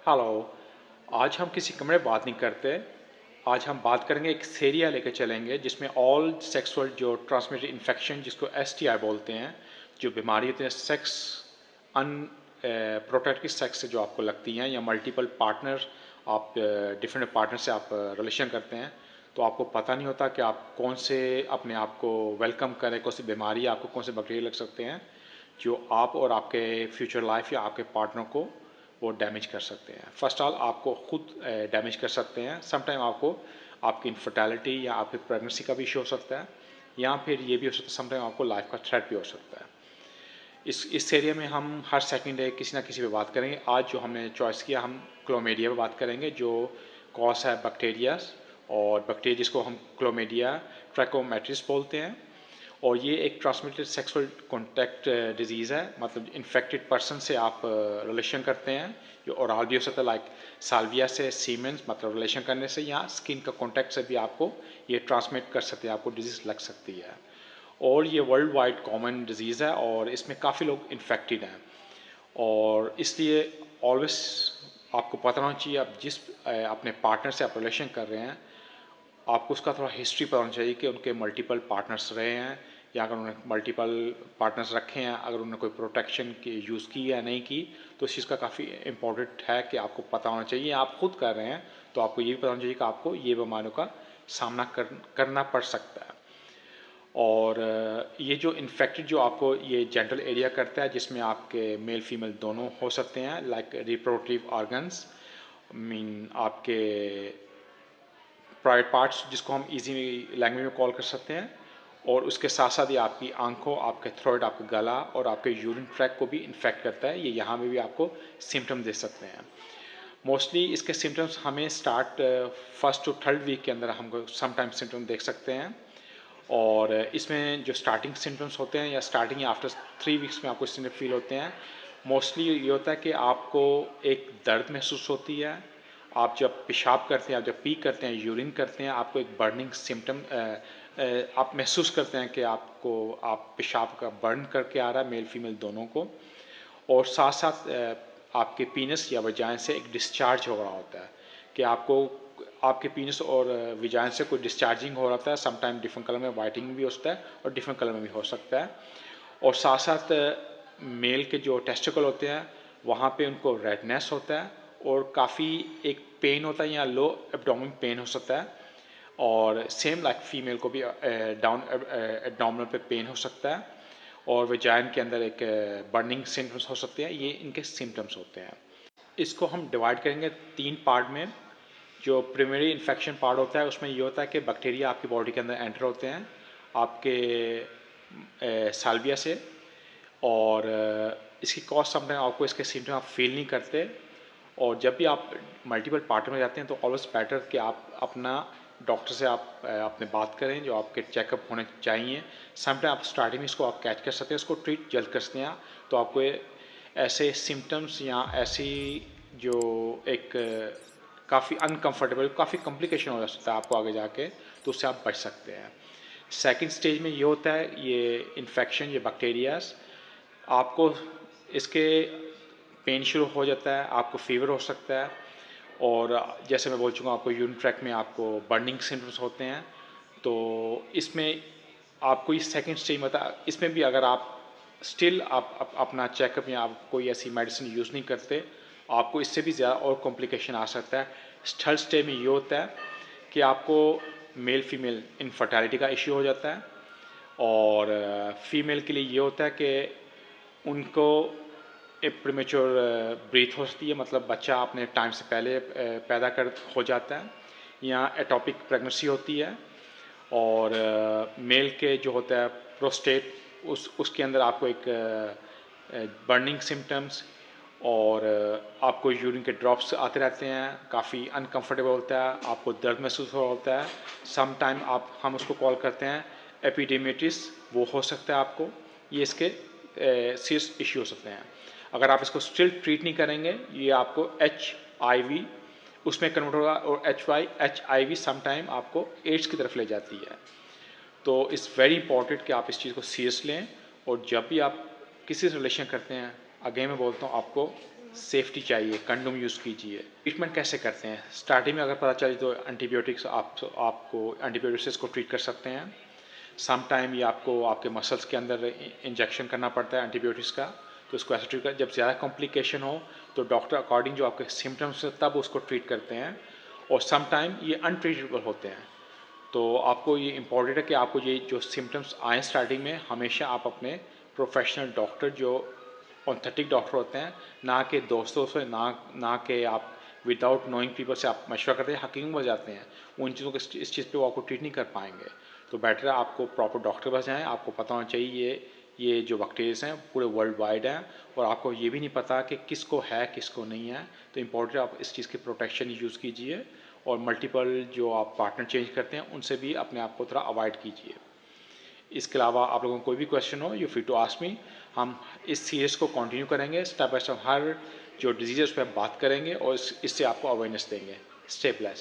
Hello. आज हम किसी कमरे में बात नहीं करते। आज हम बात करेंगे, एक एरिया लेकर चलेंगे जिसमें ऑल सेक्सुअल जो ट्रांसमिटेड इन्फेक्शन जिसको एसटीआई बोलते हैं, जो बीमारी होती है सेक्स अन प्रोटेक्टेड सेक्स से जो आपको लगती हैं, या मल्टीपल पार्टनर आप डिफरेंट पार्टनर से आप रिलेशन करते हैं, तो आपको पता नहीं होता कि आप कौन से अपने आप को वेलकम करें, कौन सी बीमारी आपको, कौन से बैक्टीरिया लग सकते हैं जो आप और आपके फ्यूचर लाइफ या आपके पार्टनर को वो डैमेज कर सकते हैं। फर्स्ट ऑल आपको खुद डैमेज कर सकते हैं। समटाइम आपको आपकी इनफर्टिलिटी या आपकी प्रेगनेंसी का भी इशू हो सकता है, या फिर ये भी हो सकता है समटाइम आपको लाइफ का थ्रेट भी हो सकता है। इस एरिया में हम हर सेकंड डे किसी ना किसी पे बात करेंगे। आज जो हमने चॉइस किया, हम क्लोमीडिया पे बात करेंगे जो कॉज है बैक्टीरिया, और बैक्टीरिया जिसको हम क्लोमीडिया ट्रैकोमैट्रिस बोलते हैं। और ये एक ट्रांसमिटेड सेक्सुअल कॉन्टैक्ट डिजीज़ है, मतलब इन्फेक्टेड पर्सन से आप रिलेशन करते हैं, जो ओरल भी हो सकता है, लाइक साल्विया से सीमेंस, मतलब रिलेशन करने से, या स्किन का कॉन्टैक्ट से भी आपको ये ट्रांसमिट कर सकते हैं, आपको डिजीज़ लग सकती है। और ये वर्ल्ड वाइड कॉमन डिजीज़ है और इसमें काफ़ी लोग इन्फेक्टेड हैं, और इसलिए ऑलवेज आपको पता होना चाहिए, आप जिस अपने पार्टनर से आप रिलेशन कर रहे हैं, आपको उसका थोड़ा हिस्ट्री पता होना चाहिए कि उनके मल्टीपल पार्टनर्स रहे हैं, या अगर उन्होंने मल्टीपल पार्टनर्स रखे हैं, अगर उन्होंने कोई प्रोटेक्शन की यूज़ की या नहीं की, तो इस चीज़ का काफ़ी इंपॉर्टेंट है कि आपको पता होना चाहिए। आप खुद कर रहे हैं तो आपको ये भी पता होना चाहिए कि आपको ये बीमारियों का सामना करना पड़ सकता है। और ये जो इन्फेक्टेड जो आपको ये जेंटल एरिया करता है, जिसमें आपके मेल फीमेल दोनों हो सकते हैं, लाइक रिप्रोडक्टिव ऑर्गन्स, मीन आपके प्राइवेट पार्ट्स जिसको हम इजी लैंग्वेज में कॉल कर सकते हैं, और उसके साथ साथ ये आपकी आंखों, आपके थ्रोट, आपका गला और आपके यूरिन ट्रैक को भी इन्फेक्ट करता है। ये यहाँ में भी आपको सिम्टम दे सकते हैं। मोस्टली इसके सिम्टम्स हमें start first to third week के अंदर हमको समटाइम्स सिम्टम देख सकते हैं, और इसमें जो स्टार्टिंग सिम्टम्स होते हैं, या स्टार्टिंग या आफ्टर 3 वीक्स में आपको सिम्टम फील होते हैं। मोस्टली ये होता है कि आपको एक दर्द महसूस होती है, आप जब पेशाब करते हैं, आप जब पी करते हैं, यूरिन करते हैं, आपको एक बर्निंग सिम्टम आप महसूस करते हैं कि आपको आप पेशाब का बर्न करके आ रहा है, मेल फीमेल दोनों को। और साथ साथ आपके पीनस या वजाइन से एक डिस्चार्ज हो रहा होता है, कि आपको आपके पीनस और वजाइन से कोई डिस्चार्जिंग हो रहा है। समटाइम डिफरेंट कलर में वाइटिंग भी हो सकता है और डिफरेंट कलर में भी हो सकता है। और साथ साथ मेल के जो टेस्टिकल होते हैं, वहाँ पे उनको रेडनेस होता है, और काफ़ी एक पेन होता है, या लो एब्डोमेन पेन हो सकता है। और सेम लाइक फीमेल को भी डाउन एब्डोमिनल पे पेन हो सकता है, और वजाइन के अंदर एक बर्निंग सिम्टम्स हो सकते हैं। ये इनके सिम्टम्स होते हैं। इसको हम डिवाइड करेंगे 3 पार्ट में। जो प्राइमरी इन्फेक्शन पार्ट होता है, उसमें ये होता है कि बैक्टीरिया आपकी बॉडी के अंदर एंटर होते हैं आपके साल्विया से, और इसकी कॉज समटाइम आपको इसके सिम्टम आप फील नहीं करते। और जब भी आप मल्टीपल पार्टनर में जाते हैं, तो ऑलवेज बेटर कि आप अपना डॉक्टर से आप अपने बात करें, जो आपके चेकअप होने चाहिए। समटाइम आप स्टार्टिंग में इसको आप कैच कर सकते हैं, इसको ट्रीट जल्द कर सकते हैं, तो आपको ऐसे सिम्टम्स या ऐसी जो एक काफ़ी अनकंफर्टेबल, काफ़ी कॉम्प्लिकेशन हो सकता है आपको आगे जाके, तो उससे आप बच सकते हैं। सेकंड स्टेज में ये होता है, ये इन्फेक्शन, ये बैक्टीरियाज आपको इसके पेन शुरू हो जाता है, आपको फीवर हो सकता है, और जैसे मैं बोल चुका हूँ, आपको यूरिन ट्रैक में आपको बर्निंग सिम्टम्स होते हैं। तो इसमें आपको इस सेकंड स्टेज में था, इसमें भी अगर आप स्टिल आप अपना चेकअप या आप कोई ऐसी मेडिसिन यूज़ नहीं करते, आपको इससे भी ज़्यादा और कॉम्प्लिकेशन आ सकता है। थर्ड स्टेज में ये होता है कि आपको मेल फीमेल इनफर्टिलिटी का इश्यू हो जाता है, और फीमेल के लिए ये होता है कि उनको एक प्रीमेच्योर ब्रीथ हो सकती है, मतलब बच्चा अपने टाइम से पहले पैदा कर हो जाता है, या एटॉपिक प्रेगनेंसी होती है। और मेल के जो होता है प्रोस्टेट, उसके अंदर आपको एक बर्निंग सिम्टम्स, और आपको यूरिन के ड्रॉप्स आते रहते हैं, काफ़ी अनकंफर्टेबल होता है, आपको दर्द महसूस हो रहा होता है। सम टाइम हम उसको कॉल करते हैं एपिडेमेटिस, वो हो सकता है आपको। ये इसके सीरियस इश्यू हो सकते हैं। अगर आप इसको स्टिल ट्रीट नहीं करेंगे, ये आपको HIV उसमें कन्वर्ट होगा, और HIV समटाइम आपको एड्स की तरफ ले जाती है। तो इट्स वेरी इंपॉर्टेंट कि आप इस चीज़ को सीरियस लें, और जब भी आप किसी से रिलेशन करते हैं, अगेन मैं बोलता हूँ, आपको सेफ्टी चाहिए, कंडोम यूज़ कीजिए। ट्रीटमेंट कैसे करते हैं? स्टार्टिंग में अगर पता चले तो एंटीबायोटिक्स आपको एंटीबायोटिक्स को ट्रीट कर सकते हैं। सम टाइम ये आपको आपके मसल्स के अंदर इंजेक्शन करना पड़ता है एंटीबायोटिक्स का, तो उसको ऐसे ट्रीट कर। जब ज़्यादा कॉम्प्लिकेशन हो तो डॉक्टर अकॉर्डिंग जो आपके सिम्टम्स हैं तब उसको ट्रीट करते हैं, और सम टाइम ये अनट्रीटेबल होते हैं। तो आपको ये इम्पॉर्टेंट है कि आपको ये जो सिम्टम्स आए स्टार्टिंग में, हमेशा आप अपने प्रोफेशनल डॉक्टर जो ऑथेंटिक डॉक्टर होते हैं, ना कि दोस्तों से, ना कि आप विदाउट नोइंग पीपल से आप मशवरा करते हैं, हकीम बन जाते हैं, उन चीज़ों को इस चीज़ पे वो आपको ट्रीट नहीं कर पाएंगे। तो बेटर है आपको प्रॉपर डॉक्टर के पास जाएँ। आपको पता होना चाहिए ये जो बैक्टीरियाज हैं पूरे वर्ल्ड वाइड हैं, और आपको ये भी नहीं पता कि किसको है किसको नहीं है। तो इम्पोर्टेंट आप इस चीज़ की प्रोटेक्शन यूज़ कीजिए, और मल्टीपल जो आप पार्टनर चेंज करते हैं उनसे भी अपने आप को थोड़ा अवॉइड कीजिए। इसके अलावा आप लोगों को कोई भी क्वेश्चन हो, you free to ask me. हम इस सीरीज़ को कंटिन्यू करेंगे, स्टेप बाय स्टेप हर जो डिजीज़ है उस पर बात करेंगे और इससे आपको अवेयरनेस देंगे। Stay blessed.